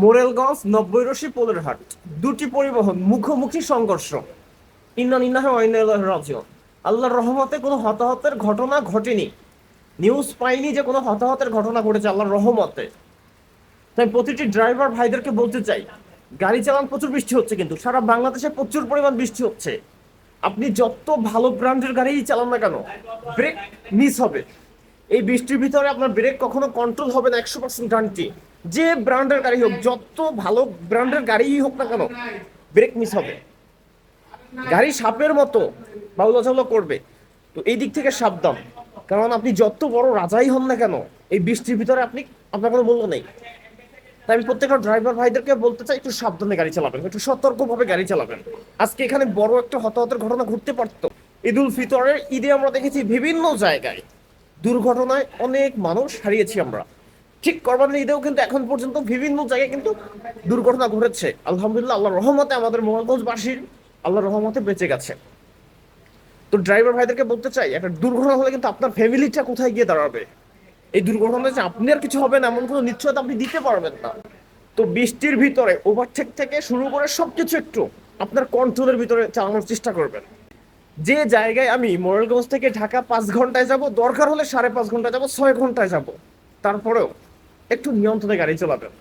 মোরেলগঞ্জ নব্বই পোলের হাট, দুটি পরিবহন মুখোমুখি সংঘর্ষ। ইন্না নিন্নাহে ওয়া ইন্না ইলাইহি রাজিউন। আল্লাহর রহমতে কোনো হতাহতের ঘটনা ঘটেনি, নিউজ পাইনি যে কোনো হতাহতের ঘটনা ঘটেছে আল্লাহর রহমতে। তাই প্রতিটি ড্রাইভার ভাইদেরকে বলতে চাই, গাড়ি চালান, প্রচুর বৃষ্টি হচ্ছে, কিন্তু সারা বাংলাদেশে প্রচুর পরিমাণ বৃষ্টি হচ্ছে। আপনি যত ভালো ব্র্যান্ডের গাড়িই চালান না কেন, ব্রেক মিস হবে। এই বৃষ্টির ভিতরে আপনার ব্রেক কখনো কন্ট্রোল হবে না, 100% গ্যারান্টি। যে ব্র্যান্ডের গাড়ি হোক, যত ভালো ব্র্যান্ডের গাড়িই হোক না কেন, ব্রেক মিস হবে। গাড়ি সাপের মতো বাউলা চাউলা করবে। তো এই দিক থেকে সাবধান, কারণ আপনি যত বড় রাজাই হন না কেন, এই বৃষ্টির ভিতরে আপনার কোনো মূল্য নেই। তাই আমি প্রত্যেকটা ড্রাইভার ভাইদেরকে বলতে চাই, একটু সাবধানে গাড়ি চালাবেন, একটু সতর্কভাবে গাড়ি চালাবেন। আজকে এখানে বড় একটা হতাহতের ঘটনা ঘটতে পারতো। ঈদ উল ফিতরের ঈদে আমরা দেখেছি বিভিন্ন জায়গায় দুর্ঘটনায় অনেক মানুষ হারিয়েছি আমরা। ঠিক কোরবানির ঈদেও কিন্তু এখন পর্যন্ত বিভিন্ন জায়গায় কিন্তু দুর্ঘটনা ঘটেছে। আলহামদুলিল্লাহ, আল্লাহর রহমতে আমাদের মোহাম্মদবাসীর আল্লাহর রহমতে বেঁচে গেছে। তো ড্রাইভার ভাইদেরকে বলতে চাই, একটা দুর্ঘটনা হলে কিন্তু আপনার ফ্যামিলিটা কোথায় গিয়ে দাঁড়াবে? এই দুর্ঘটনায় যে আপনি আর কিছু হবে না এমন কোনো নিশ্চয়তা আপনি দিতে পারবেন না। তো বৃষ্টির ভিতরে ওভারটেক থেকে শুরু করে সবকিছু একটু আপনার কন্ট্রোলের ভিতরে চালানোর চেষ্টা করবেন। যে জায়গায় আমি মোরেলগঞ্জ থেকে ঢাকা 5 ঘন্টায় যাব, দরকার হলে 5.5 ঘন্টায় যাব, 6 ঘন্টায় যাব, তারপরেও একটু নিয়ন্ত্রণে গাড়ি চালাবেন।